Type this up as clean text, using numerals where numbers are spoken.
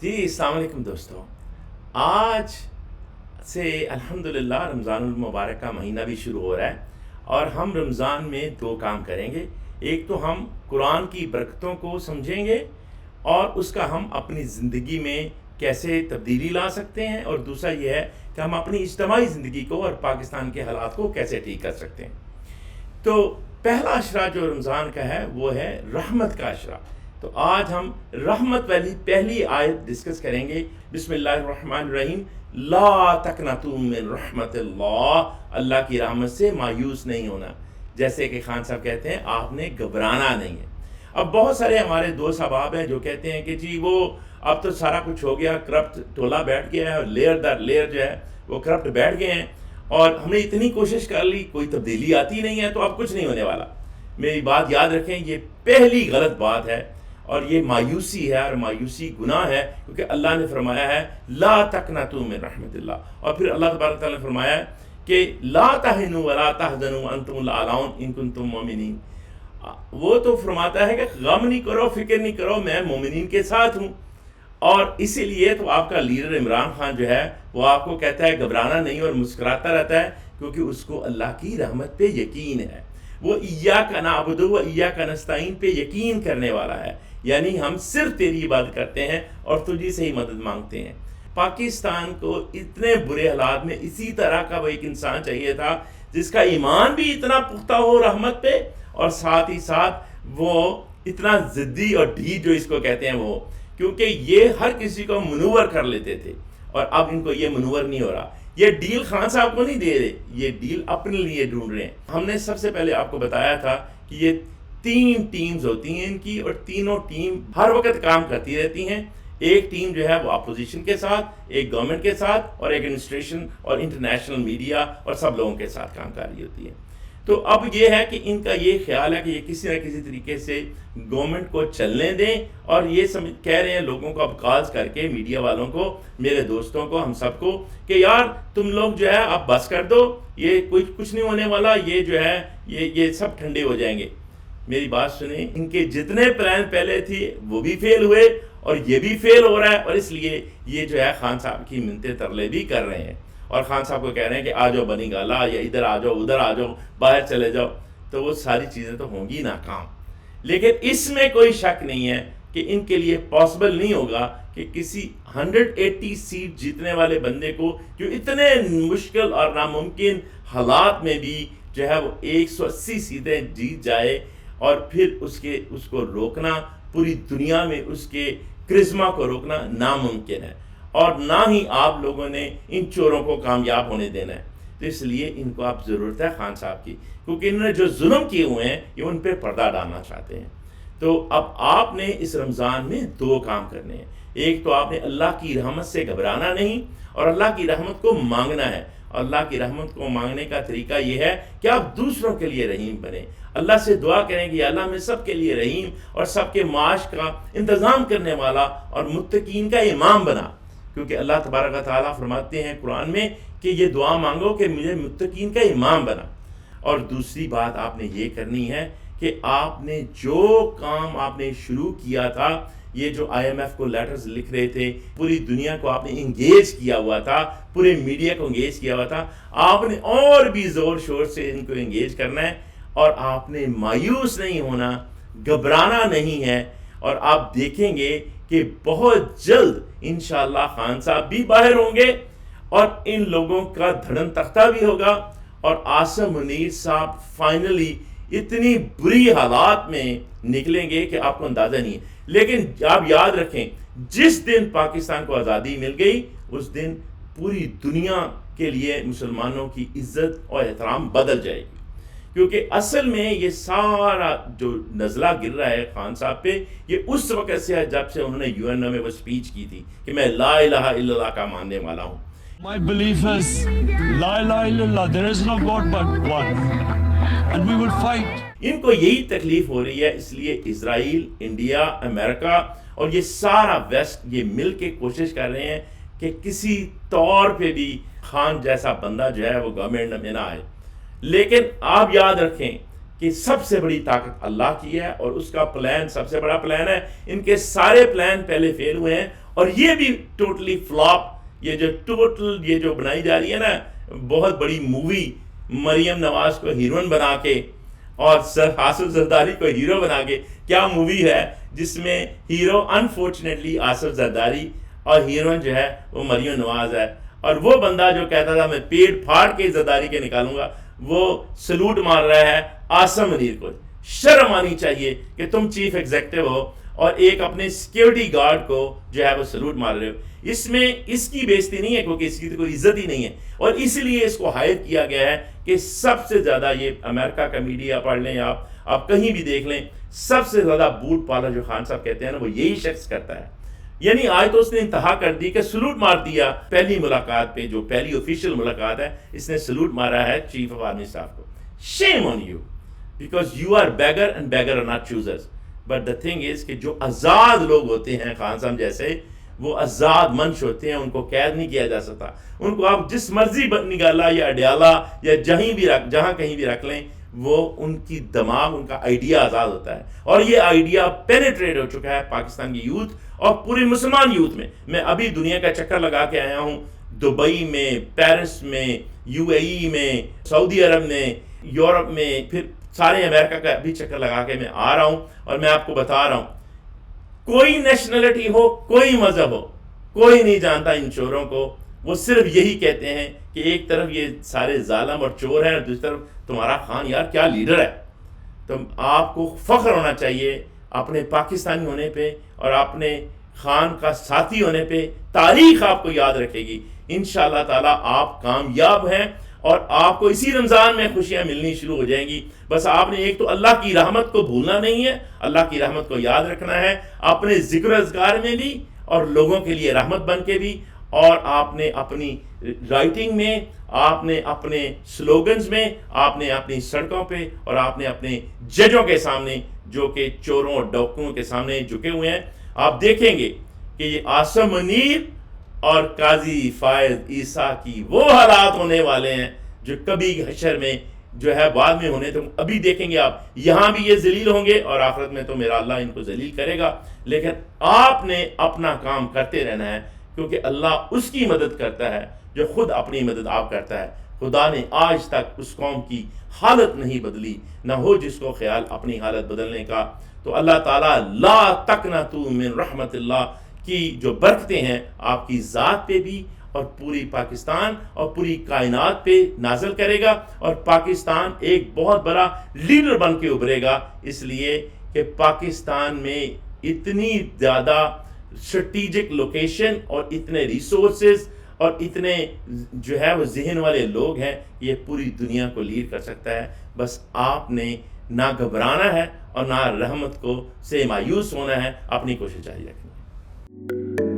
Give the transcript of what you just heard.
جی السلام علیکم دوستوں. آج سے الحمدللہ رمضان المبارک کا مہینہ بھی شروع ہو رہا ہے اور ہم رمضان میں دو کام کریں گے. ایک تو ہم قرآن کی برکتوں کو سمجھیں گے اور اس کا ہم اپنی زندگی میں کیسے تبدیلی لا سکتے ہیں، اور دوسرا یہ ہے کہ ہم اپنی اجتماعی زندگی کو اور پاکستان کے حالات کو کیسے ٹھیک کر سکتے ہیں. تو پہلا عشرہ جو رمضان کا ہے وہ ہے رحمت کا عشرہ. تو آج ہم رحمت والی پہلی آیت ڈسکس کریں گے. بسم اللہ الرحمن الرحیم. لا تقنطوا من رحمت اللہ. اللہ کی رحمت سے مایوس نہیں ہونا. جیسے کہ خان صاحب کہتے ہیں آپ نے گھبرانا نہیں ہے. اب بہت سارے ہمارے دوست احباب ہیں جو کہتے ہیں کہ جی وہ اب تو سارا کچھ ہو گیا، کرپٹ ٹولہ بیٹھ گیا ہے اور لیئر در لیئر جو ہے وہ کرپٹ بیٹھ گئے ہیں، اور ہم نے اتنی کوشش کر لی کوئی تبدیلی آتی نہیں ہے، تو اب کچھ نہیں ہونے والا. میری بات یاد رکھیں، یہ پہلی غلط بات ہے اور یہ مایوسی ہے، اور مایوسی گناہ ہے، کیونکہ اللہ نے فرمایا ہے لا تقنطوا من رحمت اللہ. اور پھر اللہ تبارک تعالیٰ نے فرمایا ہے کہ لا تہنوا ولا تحزنوا وانتم الاعلون ان کنتم مؤمنین. وہ تو فرماتا ہے کہ غم نہیں کرو، فکر نہیں کرو، میں مومنین کے ساتھ ہوں. اور اسی لیے تو آپ کا لیڈر عمران خان جو ہے وہ آپ کو کہتا ہے گھبرانا نہیں اور مسکراتا رہتا ہے، کیونکہ اس کو اللہ کی رحمت پہ یقین ہے. وہ ایاک نعبد و ایاک نستعین پہ یقین کرنے والا ہے، یعنی ہم صرف تیری عبادت کرتے ہیں اور تجھی سے ہی مدد مانگتے ہیں. پاکستان کو اتنے برے حالات میں اسی طرح کا وہ ایک انسان چاہیے تھا جس کا ایمان بھی اتنا پختہ ہو رحمت پہ، اور ساتھ ہی ساتھ وہ اتنا ضدی اور ڈھیٹ جو اس کو کہتے ہیں وہ، کیونکہ یہ ہر کسی کو منور کر لیتے تھے، اور اب ان کو یہ منور نہیں ہو رہا. یہ ڈیل خان صاحب کو نہیں دے رہے، یہ ڈیل اپنے لیے ڈھونڈ رہے ہیں. ہم نے سب سے پہلے آپ کو بتایا تھا کہ یہ 3 ٹیمز ہوتی ہیں ان کی، اور تینوں ٹیم ہر وقت کام کرتی رہتی ہیں. ایک ٹیم جو ہے وہ اپوزیشن کے ساتھ، ایک گورنمنٹ کے ساتھ، اور ایک ایڈمنسٹریشن اور انٹرنیشنل میڈیا اور سب لوگوں کے ساتھ کام کر رہی ہوتی ہے. تو اب یہ ہے کہ ان کا یہ خیال ہے کہ یہ کسی نہ کسی طریقے سے گورنمنٹ کو چلنے دیں، اور یہ کہہ رہے ہیں لوگوں کو اب کالز کر کے، میڈیا والوں کو، میرے دوستوں کو، ہم سب کو، کہ یار تم لوگ جو ہے اب بس کر دو، یہ کچھ نہیں ہونے والا، یہ جو ہے یہ سب ٹھنڈے ہو جائیں گے. میری بات سنیں، ان کے جتنے پلان پہلے تھے وہ بھی فیل ہوئے اور یہ بھی فیل ہو رہا ہے، اور اس لیے یہ جو ہے خان صاحب کی منتیں ترلے بھی کر رہے ہیں، اور خان صاحب کو کہہ رہے ہیں کہ آ جاؤ بنی گالا، یا ادھر آ جاؤ، ادھر آ جاؤ، باہر چلے جاؤ. تو وہ ساری چیزیں تو ہوں گی ناکام. لیکن اس میں کوئی شک نہیں ہے کہ ان کے لیے پاسبل نہیں ہوگا کہ کسی 180 سیٹ جیتنے والے بندے کو، جو اتنے مشکل اور ناممکن حالات میں بھی جو ہے وہ 180 سیٹیں جیت جائے، اور پھر اس کو روکنا، پوری دنیا میں اس کے کرزما کو روکنا ناممکن ہے، اور نہ ہی آپ لوگوں نے ان چوروں کو کامیاب ہونے دینا ہے. تو اس لیے ان کو آپ ضرورت ہے خان صاحب کی، کیونکہ انہوں نے جو ظلم کیے ہوئے ہیں یہ ان پہ پردہ ڈالنا چاہتے ہیں. تو اب آپ نے اس رمضان میں 2 کام کرنے ہیں. ایک تو آپ نے اللہ کی رحمت سے گھبرانا نہیں، اور اللہ کی رحمت کو مانگنا ہے. اللہ کی رحمت کو مانگنے کا طریقہ یہ ہے کہ آپ دوسروں کے لیے رحیم بنیں. اللہ سے دعا کریں کہ اللہ میں سب کے لیے رحیم اور سب کے معاش کا انتظام کرنے والا اور متقین کا امام بنا. کیونکہ اللہ تبارک و تعالیٰ فرماتے ہیں قرآن میں کہ یہ دعا مانگو کہ مجھے متقین کا امام بنا. اور دوسری بات آپ نے یہ کرنی ہے کہ آپ نے جو کام آپ نے شروع کیا تھا، یہ جو IMF کو لیٹرز لکھ رہے تھے، پوری دنیا کو آپ نے انگیج کیا ہوا تھا، پورے میڈیا کو انگیج کیا ہوا تھا، آپ نے اور بھی زور شور سے ان کو انگیج کرنا ہے. اور آپ نے مایوس نہیں ہونا، گھبرانا نہیں ہے. اور آپ دیکھیں گے کہ بہت جلد انشاءاللہ خان صاحب بھی باہر ہوں گے، اور ان لوگوں کا دھڑن تختہ بھی ہوگا، اور عاصم منیر صاحب فائنلی اتنی بری حالات میں نکلیں گے کہ آپ کو اندازہ نہیں ہے. لیکن آپ یاد رکھیں، جس دن پاکستان کو آزادی مل گئی اس دن پوری دنیا کے لیے مسلمانوں کی عزت اور احترام بدل جائے گی. کیونکہ اصل میں یہ سارا جو نزلہ گر رہا ہے خان صاحب پہ، یہ اس وقت سے ہے جب سے انہوں نے UN میں وہ سپیچ کی تھی کہ میں لا الہ الا اللہ کا ماننے والا ہوں. My belief is La ilaha illallah, there is no God but one, and we will fight. ان کو یہی تکلیف ہو رہی ہے، اس لیے اسرائیل، انڈیا، امریکہ اور یہ سارا ویسٹ یہ مل کے کوشش کر رہے ہیں کہ کسی طور پہ بھی خان جیسا بندہ جو ہے وہ گورنمنٹ میں نہ آئے. لیکن آپ یاد رکھیں کہ سب سے بڑی طاقت اللہ کی ہے، اور اس کا پلان سب سے بڑا پلان ہے. ان کے سارے پلان پہلے فیل ہوئے ہیں، اور یہ بھی ٹوٹلی فلاپ، یہ جو بنائی جا رہی ہے نا بہت بڑی مووی، مریم نواز کو ہیروئن بنا کے اور آصف زرداری کو ہیرو بنا کے، کیا مووی ہے جس میں ہیرو انفارچونیٹلی آصف زرداری اور ہیروئن جو ہے وہ مریم نواز ہے، اور وہ بندہ جو کہتا تھا میں پیٹ پھاڑ کے زرداری کے نکالوں گا، وہ سلوٹ مار رہا ہے عاصم منیر کو۔ شرم آنی چاہیے کہ تم چیف ایگزیکٹو ہو اور ایک اپنے سیکیورٹی گارڈ کو جو ہے وہ سلوٹ مار رہے ہو۔ اس میں اس کی بےزتی نہیں ہے کیونکہ اس کی تو کوئی عزت ہی نہیں ہے، اور اسی لیے اس کو ہائر کیا گیا ہے کہ سب سے زیادہ، یہ امریکہ کا میڈیا پڑھ لیں آپ کہیں بھی دیکھ لیں، سب سے زیادہ بوٹ پالا جو خان صاحب کہتے ہیں نا وہ یہی شخص کرتا ہے۔ یعنی آج تو اس نے انتہا کر دی کہ سلوٹ مار دیا پہلی ملاقات پہ، جو پہلی آفیشیل ملاقات ہے، اس نے سلوٹ مارا ہے چیف آف آرمی اسٹاف کو۔ Shame on you, because you are beggar and beggar are not choosers. But the thing is کہ جو آزاد لوگ ہوتے ہیں خان صاحب جیسے، وہ آزاد منش ہوتے ہیں، ان کو قید نہیں کیا جا سکتا، ان کو آپ جس مرضی نگالا یا اڈیالہ یا جہاں کہیں بھی رکھ لیں، وہ ان کی دماغ، ان کا آئیڈیا آزاد ہوتا ہے، اور یہ آئیڈیا پینیٹریٹ ہو چکا ہے پاکستان کی یوتھ اور پوری مسلمان یوتھ میں۔ میں ابھی دنیا کا چکر لگا کے آیا ہوں، دبئی میں، پیرس میں، یو اے ای میں، سعودی عرب میں، یورپ میں، پھر سارے امریکہ کا ابھی چکر لگا کے میں آ رہا ہوں، اور میں آپ کو بتا رہا ہوں کوئی نیشنلٹی ہو، کوئی مذہب ہو، کوئی نہیں جانتا ان چوروں کو۔ وہ صرف یہی کہتے ہیں کہ ایک طرف یہ سارے ظالم اور چور ہیں اور دوسری طرف تمہارا خان یار کیا لیڈر ہے۔ تو آپ کو فخر ہونا چاہیے اپنے پاکستانی ہونے پہ اور اپنے خان کا ساتھی ہونے پہ۔ تاریخ آپ کو یاد رکھے گی، انشاءاللہ تعالیٰ آپ کامیاب ہیں، اور آپ کو اسی رمضان میں خوشیاں ملنی شروع ہو جائیں گی۔ بس آپ نے ایک تو اللہ کی رحمت کو بھولنا نہیں ہے، اللہ کی رحمت کو یاد رکھنا ہے اپنے ذکر و اذکار میں بھی، اور لوگوں کے لیے رحمت بن کے بھی، اور آپ نے اپنی رائٹنگ میں، آپ نے اپنے سلوگنز میں، آپ نے اپنی سڑکوں پہ، اور آپ نے اپنے ججوں کے سامنے جو کہ چوروں اور ڈاکوؤں کے سامنے جھکے ہوئے ہیں، آپ دیکھیں گے کہ یہ عاصم منیر اور قاضی فائز عیسیٰ کی وہ حالات ہونے والے ہیں جو کبھی حشر میں جو ہے بعد میں ہونے، تو ابھی دیکھیں گے آپ، یہاں بھی یہ ذلیل ہوں گے اور آخرت میں تو میرا اللہ ان کو ذلیل کرے گا۔ لیکن آپ نے اپنا کام کرتے رہنا ہے، کیونکہ اللہ اس کی مدد کرتا ہے جو خود اپنی مدد آپ کرتا ہے۔ خدا نے آج تک اس قوم کی حالت نہیں بدلی، نہ ہو جس کو خیال اپنی حالت بدلنے کا۔ تو اللہ تعالیٰ لا تقنطوا من رحمت اللہ کی جو برکتیں ہیں آپ کی ذات پہ بھی اور پوری پاکستان اور پوری کائنات پہ نازل کرے گا، اور پاکستان ایک بہت بڑا لیڈر بن کے ابھرے گا، اس لیے کہ پاکستان میں اتنی زیادہ اسٹریٹجک لوکیشن اور اتنے ریسورسز اور اتنے جو ہے وہ ذہن والے لوگ ہیں، یہ پوری دنیا کو لیڈ کر سکتا ہے۔ بس آپ نے نہ گھبرانا ہے اور نہ رحمت کو سے مایوس ہونا ہے، اپنی کوشش جاری رکھنی ہے۔